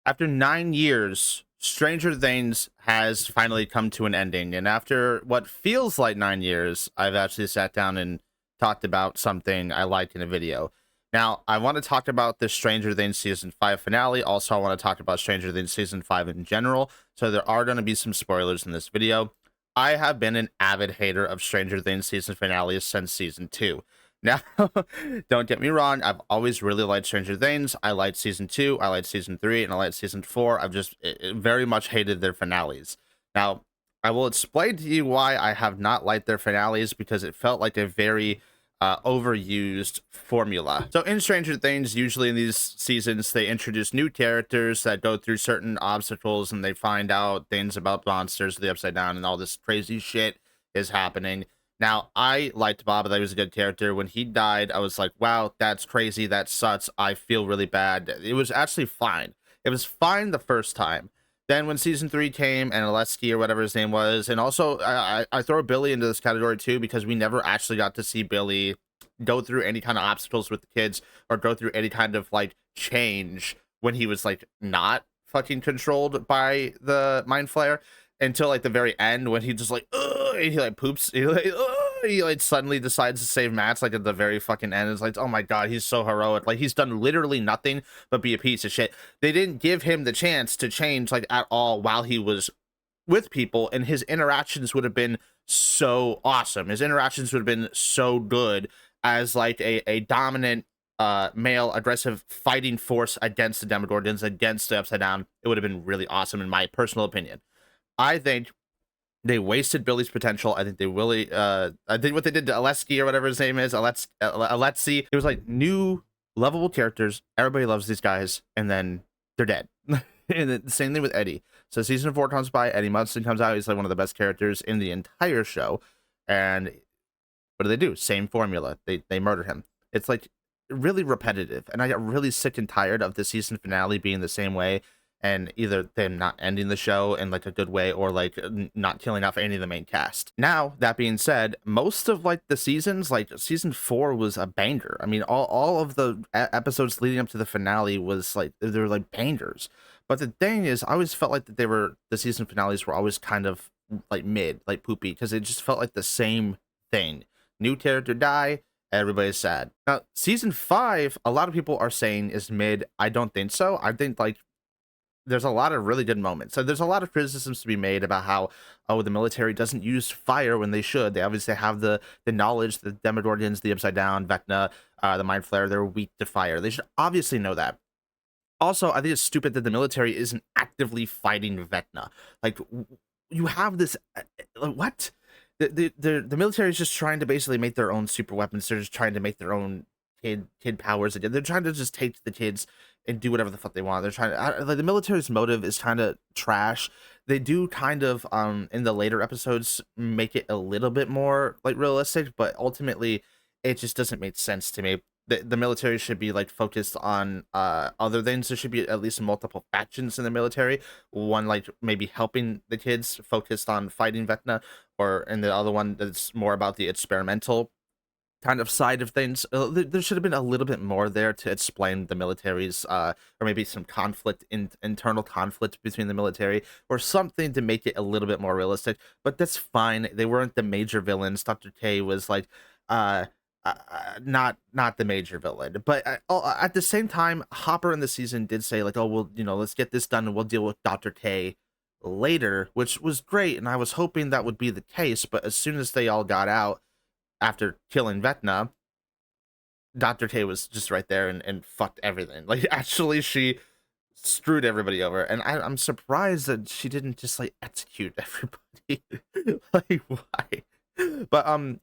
After 9 years, Stranger Things has finally come to an ending. And after what feels like 9 years, I've actually sat down and talked about something I like in a video. Now, I want to talk about the Stranger Things Season 5 finale. Also, I want to talk about Stranger Things Season 5 in general. So there are going to be some spoilers in this video. I have been an avid hater of Stranger Things season finales since Season 2. Now, don't get me wrong, I've always really liked Stranger Things. I liked Season 2, I liked Season 3, and I liked Season 4. I've just very much hated their finales. Now, I will explain to you why I have not liked their finales, because it felt like a very overused formula. So in Stranger Things, usually in these seasons, they introduce new characters that go through certain obstacles and they find out things about monsters, the Upside Down, and all this crazy shit is happening. Now, I liked Bob. I thought he was a good character. When he died, I was like, wow, that's crazy. That sucks. I feel really bad. It was actually fine. It was fine the first time. Then when season 3 came and Alessi or whatever his name was, and also I throw Billy into this category too, because we never actually got to see Billy go through any kind of obstacles with the kids or go through any kind of like change when he was like not fucking controlled by the mind flare until like the very end, when he just like and he like poops, he like suddenly decides to save Max like at the very fucking end. It's like, oh my god, he's so heroic. Like, he's done literally nothing but be a piece of shit. They didn't give him the chance to change like at all while he was with people, and his interactions would have been so awesome. His interactions would have been so good as like a dominant male aggressive fighting force against the Demogorgons, against the Upside Down. It would have been really awesome in my personal opinion. I think they wasted Billy's potential. I think they really I think what they did to Alessi or whatever his name is, Alessi, it was like new lovable characters. Everybody loves these guys, and then they're dead. And the same thing with Eddie. So season 4 comes by, Eddie Munson comes out. He's like one of the best characters in the entire show. And what do? Same formula. They murder him. It's like really repetitive. And I got really sick and tired of the season finale being the same way, and either them not ending the show in like a good way or like not killing off any of the main cast. Now, that being said, most of like the seasons, like season 4 was a banger. I mean, all of the episodes leading up to the finale was like, they were like bangers. But the thing is, I always felt like that the season finales were always kind of like mid, like poopy, because it just felt like the same thing. New character die, everybody's sad. Now, season 5, a lot of people are saying is mid. I don't think so. I think like there's a lot of really good moments. So there's a lot of criticisms to be made about how, oh, the military doesn't use fire when they should. They obviously have the knowledge, the Demogorgons, the Upside Down, Vecna, the Mind Flayer, they're weak to fire. They should obviously know that. Also, I think it's stupid that the military isn't actively fighting Vecna. Like, you have this, what? The military is just trying to basically make their own super weapons. They're just trying to make their own kid powers again. They're trying to just take the kids and do whatever the fuck they want. They're trying to like, the military's motive is kind of trash. They do kind of in the later episodes make it a little bit more like realistic, but ultimately it just doesn't make sense to me. The military should be like focused on other things. There should be at least multiple factions in the military. One like maybe helping the kids, focused on fighting Vecna, and the other one that's more about the experimental kind of side of things. There should have been a little bit more there to explain the military's or maybe some conflict, internal conflict between the military, or something to make it a little bit more realistic. But that's fine. They weren't the major villains. Dr. K was like not the major villain, but at the same time, Hopper in the season did say like, oh, well, let's get this done and we'll deal with Dr. K later, which was great, and I was hoping that would be the case. But as soon as they all got out after killing Vecna, Dr. K was just right there and fucked everything. Like, actually, she screwed everybody over, and I'm surprised that she didn't just like execute everybody. Like, why? But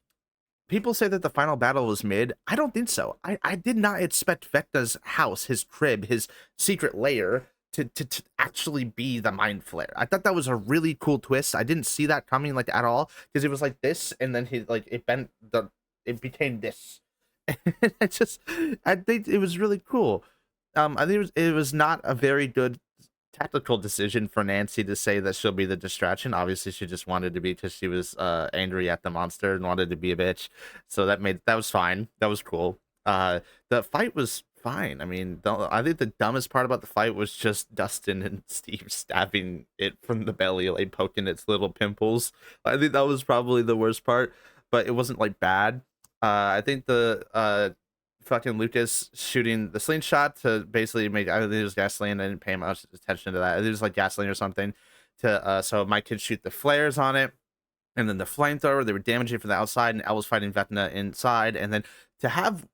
people say that the final battle was mid. I don't think so. I did not expect Vecna's house, his crib, his secret lair to actually be the Mind Flare. I thought that was a really cool twist. I didn't see that coming like at all, because it was like this, and then it became this. And I think it was really cool. I think it was not a very good tactical decision for Nancy to say that she'll be the distraction. Obviously, she just wanted to be, because she was angry at the monster and wanted to be a bitch. So that was fine. That was cool. The fight was fine. I mean, I think the dumbest part about the fight was just Dustin and Steve stabbing it from the belly, like poking its little pimples. I think that was probably the worst part, but it wasn't like bad. I think the fucking Lucas shooting the slingshot to basically make, I think it was gasoline. I didn't pay much attention to that. I think it was like gasoline or something to so my kids shoot the flares on it. And then the flamethrower, they were damaging from the outside, and Elle was fighting Vecna inside. And then to have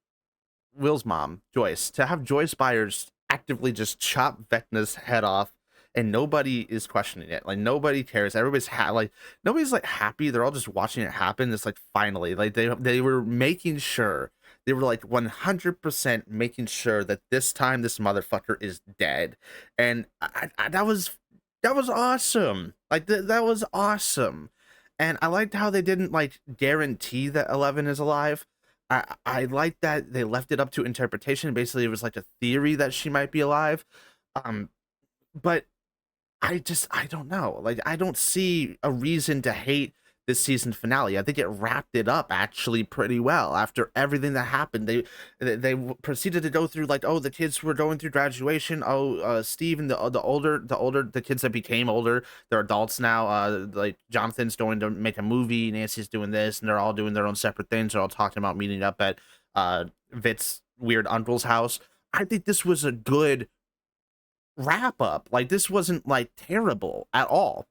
Will's mom, Joyce, to have Joyce Byers actively just chop Vecna's head off, and nobody is questioning it. Like nobody cares. Everybody's like nobody's like happy. They're all just watching it happen. It's like finally, like they were making sure. They were like 100% making sure that this time this motherfucker is dead, and that was awesome. Like that was awesome, and I liked how they didn't like guarantee that 11 is alive. I like that they left it up to interpretation. Basically, it was like a theory that she might be alive. But I don't know. Like, I don't see a reason to hate this season finale. I think it wrapped it up actually pretty well after everything that happened. They proceeded to go through like, oh, the kids were going through graduation. Oh, Steve and the kids that became older, they're adults now. Like Jonathan's going to make a movie, Nancy's doing this, and they're all doing their own separate things. They're all talking about meeting up at Vit's weird uncle's house. I think this was a good wrap up. Like, this wasn't like terrible at all.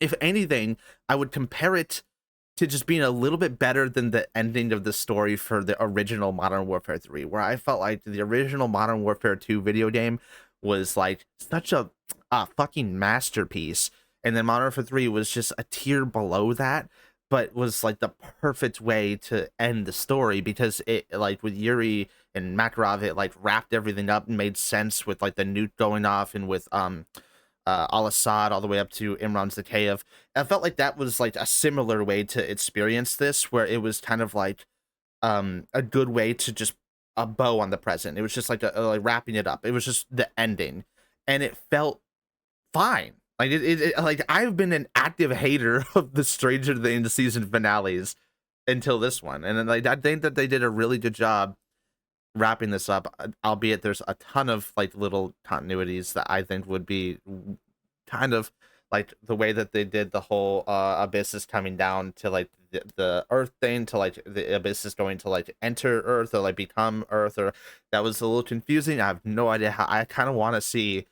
If anything, I would compare it to just being a little bit better than the ending of the story for the original Modern Warfare 3, where I felt like the original Modern Warfare 2 video game was like such a fucking masterpiece, and then Modern Warfare 3 was just a tier below that, but was like the perfect way to end the story, because it, like with Yuri and Makarov, it like wrapped everything up and made sense with like the nuke going off, and with Al-Assad all the way up to Imran Zakhaev. I felt like that was like a similar way to experience this, where it was kind of like a good way to just a bow on the present. It was just like like wrapping it up. It was just the ending, and it felt fine. Like like I've been an active hater of the Stranger Things season finales until this one, and then like I think that they did a really good job wrapping this up, albeit there's a ton of like little continuities that I think would be kind of like the way that they did the whole Abyss is coming down to like the Earth thing, to like the Abyss is going to like enter Earth or like become Earth, or that was a little confusing. I have no idea how. I kind of want to see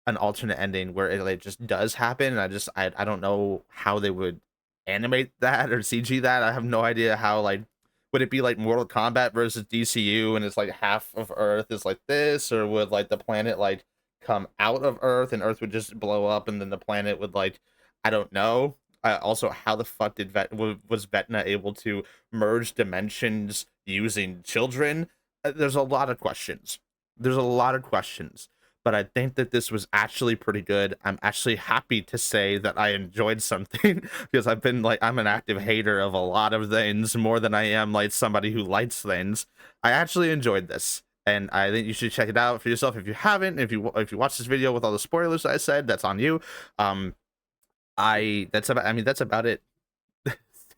an alternate ending where it like just does happen, and I don't know how they would animate that or CG that. I have no idea how. Like, would it be like Mortal Kombat versus DCU, and it's like half of Earth is like this, or would like the planet like come out of Earth and Earth would just blow up, and then the planet would like, I don't know. Also, how the fuck did was Vecna able to merge dimensions using children? There's a lot of questions. There's a lot of questions. But I think that this was actually pretty good. I'm actually happy to say that I enjoyed something, because I've been like, I'm an active hater of a lot of things more than I am like somebody who likes things. I actually enjoyed this, and I think you should check it out for yourself if you haven't. If you watch this video with all the spoilers I said, that's on you. That's about it.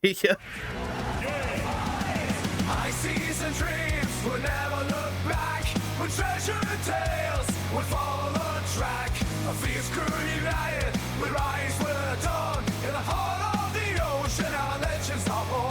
See ya. I see some dreams will never look back, when treasure and tales would follow the track. A fierce crew united, we rise with the dawn, in the heart of the ocean, our legends are born.